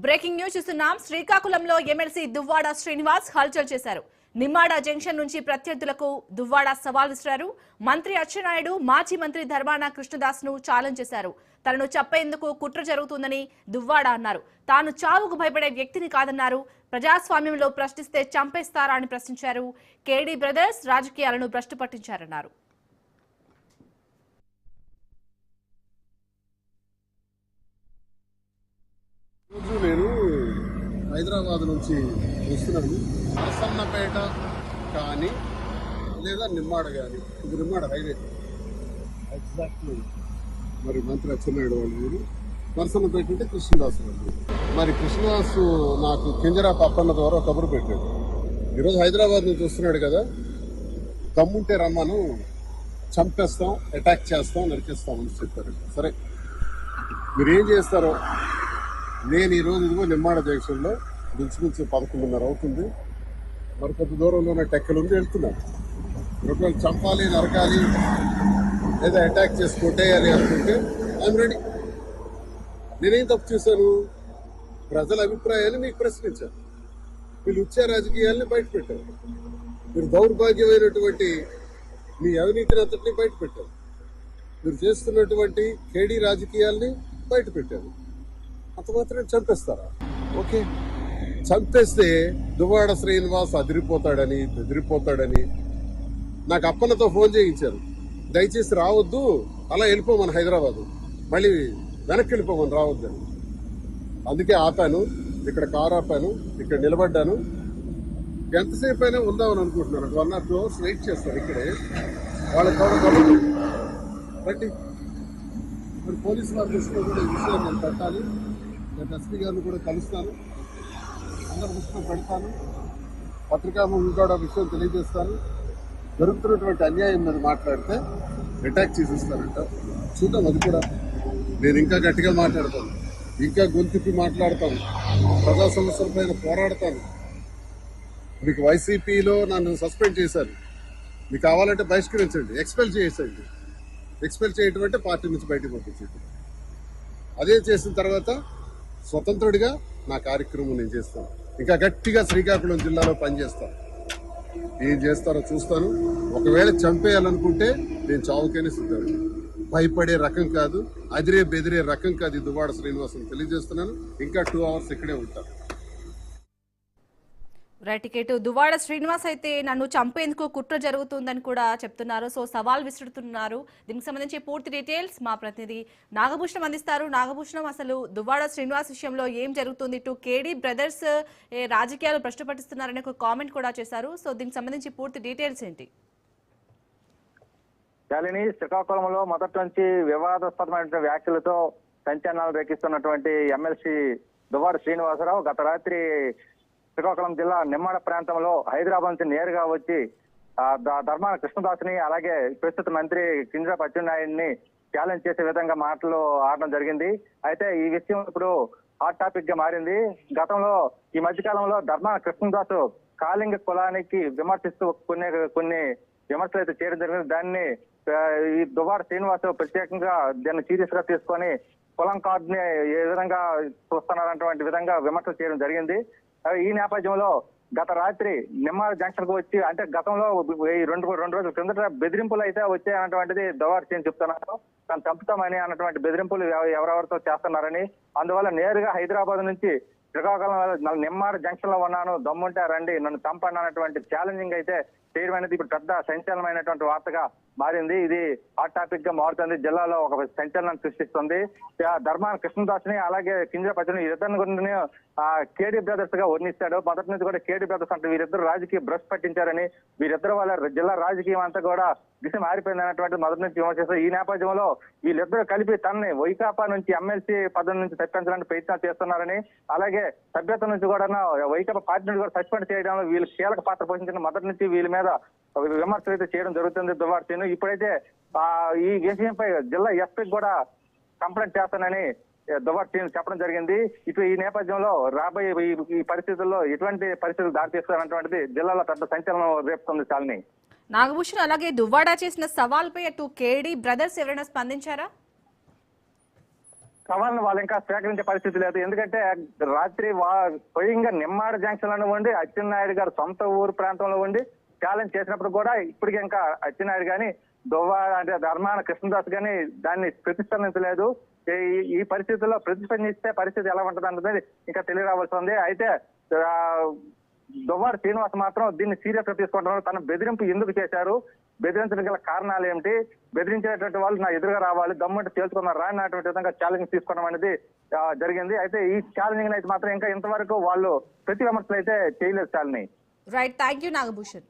Breaking news చూస్తున్నాం. శ్రీకాకుళంలో MLC Duvvada Srinivas హల్చల్ చేశారు. నిమ్మాడ జంక్షన్ నుంచి ప్రత్యర్థులకు దువ్వాడ సవాల్ విసిరారు. మంత్రి అచ్చెన్నాయుడు, మాజీ మంత్రి ధర్మాన కృష్ణదాస్ ను ఛాలెంజ్ చేశారు. తనను చంపేందుకు కుట్ర జరుగుతుందని దువ్వాడ అన్నారు. తాను చావుకు భయపడే వ్యక్తిని కాదన్నారు. ప్రజాస్వామ్యంలో ప్రశ్నిస్తే చంపేస్తారా అని ప్రశ్నించారు. కేడీ బ్రదర్స్ రాజకీయాలను భ్రష్టు పట్టించారన్నారు. నేను హైదరాబాద్ నుంచి వస్తున్నాను. ప్రసన్నపేట కానీ లేదా నిమ్మాడ కానీ, ఇది నిమ్మాడ హైవే ఎగ్జాక్ట్లీ. మరి మంత్రి అచ్చెన్నాయుడు వాళ్ళు ఊరు, ప్రసన్నపేట అంటే కృష్ణదాస్ వాళ్ళు. మరి కృష్ణదాసు నాకు కింజరా పప్పన్న ద్వారా కబురు పెట్టాడు. ఈరోజు హైదరాబాద్ నుంచి వస్తున్నాడు కదా, దమ్ముంటే రమ్మను, చంపేస్తాం, అటాక్ చేస్తాం, నరికేస్తాం అని చెప్పారు. సరే, మీరేం చేస్తారో. నేను ఈరోజు ఇదిగో నిమ్మాడ జంక్షన్లో ఇంచుమించు 11:30 అవుతుంది. మరి కొద్ది దూరంలోనే టెక్కలు ఉంది, వెళ్తున్నాను. ఒకవేళ చంపాలి, నరకాలి లేదా అటాక్ చేసి కొట్టేయాలి అనుకుంటే ఐఎమ్ రెడీ. నేనేం తప్పు చేశాను? ప్రజల అభిప్రాయాన్ని మీకు ప్రశ్నించాను. వీళ్ళు వచ్చే రాజకీయాల్ని బయట పెట్టారు. మీరు దౌర్భాగ్యమైనటువంటి మీ అవినీతిని అంతటినీ బయట పెట్టారు. మీరు చేస్తున్నటువంటి కేడీ రాజకీయాల్ని బయట పెట్టారు. అంత మాత్రం చంపేస్తారా? ఓకే, చంపేస్తే దువ్వాడ శ్రీనివాస్ అదిరిపోతాడని బెదిరిపోతాడని నాకు అప్పన్నతో ఫోన్ చేయించారు. దయచేసి రావద్దు, అలా వెళ్ళిపోమని హైదరాబాదు, మళ్ళీ వెనక్కి వెళ్ళిపోమని రావద్దని. అందుకే ఆపాను, ఇక్కడ కారు ఆపాను, ఇక్కడ నిలబడ్డాను. ఎంతసేపు అయినా ఉందామని అనుకుంటున్నాను. 1 or 2 hours వెయిట్ చేస్తాను ఇక్కడే. వాళ్ళకి రండి. మరి పోలీసు వారి దృష్టిలో కూడా ఈ విషయం నేను పెట్టాలి. నేను ఎస్పీ గారిని కూడా కలుస్తాను, అందరి దృష్టిలో పెడతాను, పత్రికాముఖం కూడా విషయం తెలియజేస్తాను. జరుగుతున్నటువంటి అన్యాయం మీద మాట్లాడితే అటాక్ చేసిస్తానంట. చూద్దాం, అది కూడా. నేను ఇంకా గట్టిగా మాట్లాడతాను, ఇంకా గొంతుకి మాట్లాడతాను, ప్రజా సమస్యల పైన పోరాడతాను. మీకు వైసీపీలో నన్ను సస్పెండ్ చేశారు, మీకు కావాలంటే బహిష్కరించండి, ఎక్స్పెల్ చేసేయండి. ఎక్స్పెల్ చేయటం అంటే పార్టీ నుంచి బయటకు పంపించేది. అదే చేసిన తర్వాత స్వతంత్రుడిగా నా కార్యక్రమం నేను చేస్తాను. ఇంకా గట్టిగా శ్రీకాకుళం జిల్లాలో పనిచేస్తాను. ఏం చేస్తారో చూస్తాను. ఒకవేళ చంపేయాలనుకుంటే నేను చావుకైనా సిద్ధం. భయపడే రకం కాదు, అదిరే బెదిరే రకం కాదు ఈ దువ్వాడ శ్రీనివాసన్ తెలియజేస్తున్నాను. ఇంకా 2 hours ఇక్కడే ఉంటాను. రైట్, దువ్వాడ శ్రీనివాస్ అయితే నన్ను చంపేందుకు కుట్ర జరుగుతుందని కూడా చెప్తున్నారు. సో సవాల్ విసురుతున్నారు. దీనికి సంబంధించి పూర్తి డీటెయిల్స్ మా ప్రతినిధి నాగభూషణం అందిస్తారు. నాగభూషణం, అసలు దువ్వాడ శ్రీనివాస్ విషయంలో ఏం జరుగుతుంది? ఇటు కేడీ బ్రదర్స్ రాజకీయాలు భ్రష్టు పట్టిస్తున్నారని ఒక కామెంట్ కూడా చేశారు. సో దీనికి సంబంధించి పూర్తి డీటెయిల్స్ ఏంటి? శాలిని, శ్రీకాకుళంలో మొదటి నుంచి వివాదాస్పదమైన వ్యాఖ్యలతో సంచలనాలు రేకిస్తున్నటువంటి ఎమ్మెల్సీ దువ్వాడ శ్రీనివాసరావు గత రాత్రి శ్రీకాకుళం జిల్లా నిమ్మాడ ప్రాంతంలో హైదరాబాద్ నుంచి నేరుగా వచ్చి ధర్మాన కృష్ణదాస్ని, అలాగే ప్రస్తుత మంత్రి కింజరా అచ్చెన్నాయుడిని ఛాలెంజ్ చేసే విధంగా మాటలు ఆడడం జరిగింది. అయితే ఈ విషయం ఇప్పుడు హాట్ టాపిక్ గా మారింది. గతంలో ఈ మధ్యకాలంలో ధర్మాన కృష్ణదాస్ కాళింగ కులానికి విమర్శిస్తూ కొన్ని విమర్శలు అయితే చేయడం జరిగింది. దాన్ని ఈ దువ్వాడ శ్రీనివాస్ ప్రత్యేకంగా దాన్ని సీరియస్ గా తీసుకొని కులం కార్డుని ఏ విధంగా చూస్తున్నారన్నటువంటి విధంగా విమర్శలు చేయడం జరిగింది. ఈ నేపథ్యంలో గత రాత్రి నిమ్మాడ జంక్షన్ కు వచ్చి, అంటే గతంలో రెండు రోజుల కిందట బెదిరింపులు అయితే వచ్చాయన్నటువంటిది దువ్వాడ శ్రీని చెప్తున్నారు. తను చంపుతామని అన్నటువంటి బెదిరింపులు ఎవరెవరితో చేస్తున్నారని, అందువల్ల నేరుగా హైదరాబాద్ నుంచి శ్రీకాకుళం నిమ్మాడ జంక్షన్ లో ఉన్నాను, దమ్ముంటే రండి, నన్ను చంపండి అన్నటువంటి ఛాలెంజింగ్ అయితే చేయడం అనేది ఇప్పుడు పెద్ద సంచలనమైనటువంటి వార్తగా మారింది. ఇది హాట్ టాపిక్ గా మారుతుంది, జిల్లాలో ఒక సంచలనం సృష్టిస్తుంది. ధర్మాన కృష్ణదాస్ ని, అలాగే కింజరా అచ్చెన్నాయుడు ఇద్దరిని గురించి కేడీ బ్రదర్స్ గా వర్ణిస్తాడు. మొదటి నుంచి కూడా కేడీ బ్రదర్స్ అంటే వీరిద్దరు రాజకీయ భ్రష్ పట్టించారని, వీరిద్దరు వాళ్ళ జిల్లా రాజకీయం అంతా కూడా దిశ మారిపోయింది అన్నటువంటి మొదటి నుంచి విమర్శిస్తారు. ఈ నేపథ్యంలో వీళ్ళిద్దరు కలిపి తనని వైకాపా నుంచి ఎమ్మెల్సీ పదవి నుంచి తప్పించడానికి ప్రయత్నాలు చేస్తున్నారని, అలాగే సభ్యత్వం నుంచి కూడా వైకాపా పార్టీ నుంచి కూడా సస్పెండ్ చేయడంలో వీళ్ళు కీలక పాత్ర పోషించిన మొదటి నుంచి వీళ్ళ మీద విమర్శలు అయితే చేయడం జరుగుతుంది దువ్వాడ శ్రీను. ఇప్పుడైతే ఈ విషయంపై జిల్లా ఎస్పీకి కూడా కంప్లైంట్ చేస్తానని దువ్వాడ శ్రీను చెప్పడం జరిగింది. ఇటు ఈ నేపథ్యంలో రాబోయే ఈ పరిస్థితుల్లో ఎటువంటి పరిస్థితులు దారితీస్తారన్నటువంటిది జిల్లాలో పెద్ద సంచలనం రేపుతుంది. శాలిని, నాగభూషణ్, అలాగే దువ్వాడ చేసిన సవాల్పై అటు కేడీ బ్రదర్స్ ఎవరైనా స్పందించారా? సవాళ్ళను వాళ్ళు ఇంకా స్వీకరించే పరిస్థితి లేదు. ఎందుకంటే రాత్రి స్వయంగా నిమ్మాడ జంక్షన్ లో ఉండి అచ్చెన్నాయుడు గారు సొంత ఊరు ప్రాంతంలో ఉండి ఛాలెంజ్ చేసినప్పుడు కూడా ఇప్పటికి ఇంకా అచ్చెన్నాయుడు గాని దువ్వాడ అంటే ధర్మాన కృష్ణదాస్ గాని దాన్ని ప్రతిస్పందించలేదు. ఈ పరిస్థితుల్లో ప్రతిస్పందిస్తే పరిస్థితి ఎలా ఉంటుంది అన్నది ఇంకా తెలియరావాల్సి ఉంది. అయితే దువ్వాడ శ్రీనివాస్ మాత్రం దీన్ని సీరియస్ గా తీసుకుంటున్నారు. తన బెదిరింపు ఎందుకు చేశారు, బెదిరించడానికి గల కారణాలు ఏమిటి, బెదిరించేటువంటి వాళ్ళు నా ఎదురుగా రావాలి, దమ్ముంటే తేల్చుకున్నారు రా అన్నటువంటి విధంగా ఛాలెంజ్ తీసుకోవడం అనేది జరిగింది. అయితే ఈ ఛాలెంజింగ్ అయితే మాత్రం ఇంకా ఇంతవరకు వాళ్ళు ప్రతి విమర్శలు అయితే చేయలేదు. చాలని రైట్, థ్యాంక్ యూ నాగభూషణ్.